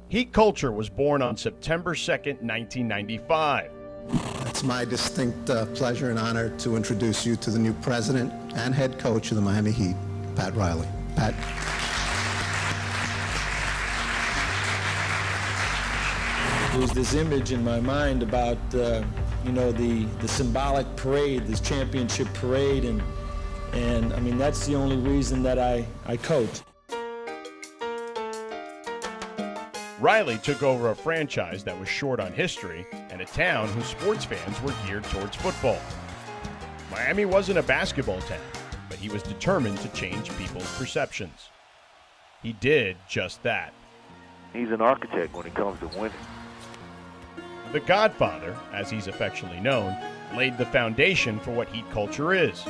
Heat culture was born on September 2nd, 1995. It's my distinct pleasure and honor to introduce you to the new president and head coach of the Miami Heat, Pat Riley. Pat. There's this image in my mind about, the symbolic parade, this championship parade, and I mean, that's the only reason that I coach. Riley took over a franchise that was short on history and a town whose sports fans were geared towards football. Miami wasn't a basketball town, but he was determined to change people's perceptions. He did just that. He's an architect when it comes to winning. The Godfather, as he's affectionately known, laid the foundation for what Heat culture is.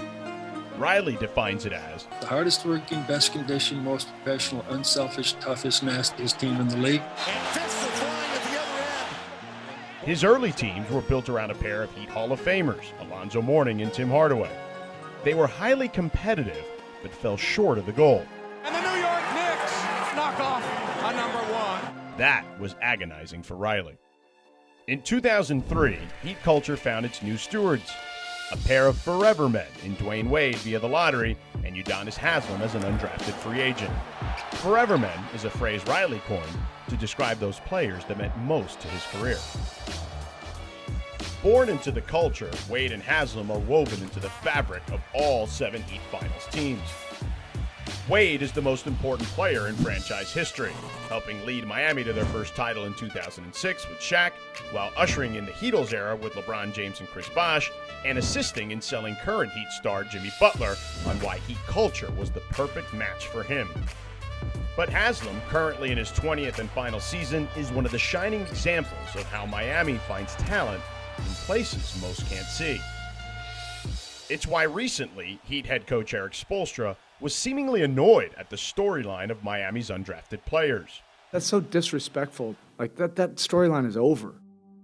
Riley defines it as the hardest working, best conditioned, most professional, unselfish, toughest, nastiest team in the league. And fists are flying at the other end. His early teams were built around a pair of Heat Hall of Famers, Alonzo Mourning and Tim Hardaway. They were highly competitive, but fell short of the goal. And the New York Knicks knock off a number one. That was agonizing for Riley. In 2003, Heat culture found its new stewards, a pair of forever men in Dwayne Wade via the lottery and Udonis Haslem as an undrafted free agent. Forever men is a phrase Riley coined to describe those players that meant most to his career. Born into the culture, Wade and Haslem are woven into the fabric of all 7 Heat Finals teams. Wade is the most important player in franchise history, helping lead Miami to their first title in 2006 with Shaq, while ushering in the Heatles era with LeBron James and Chris Bosh, and assisting in selling current Heat star Jimmy Butler on why Heat culture was the perfect match for him. But Haslem, currently in his 20th and final season, is one of the shining examples of how Miami finds talent in places most can't see. It's why recently Heat head coach Erik Spoelstra was seemingly annoyed at the storyline of Miami's undrafted players. That's so disrespectful. Like, that storyline is over.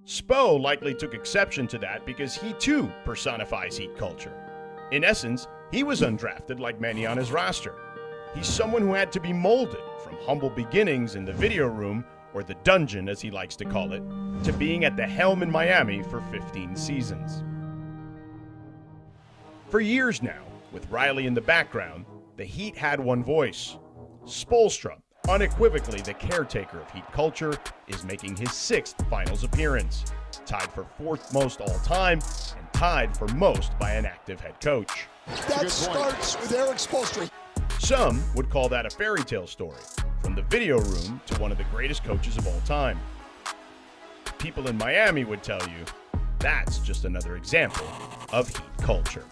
Spo likely took exception to that because he too personifies Heat culture. In essence, he was undrafted like many on his roster. He's someone who had to be molded from humble beginnings in the video room, or the dungeon as he likes to call it, to being at the helm in Miami for 15 seasons. For years now, with Riley in the background, the Heat had one voice. Spoelstra, unequivocally the caretaker of Heat culture, is making his 6th finals appearance, tied for 4th most all time and tied for most by an active head coach. That starts with Erik Spoelstra. Some would call that a fairy tale story, from the video room to one of the greatest coaches of all time. People in Miami would tell you that's just another example of Heat culture.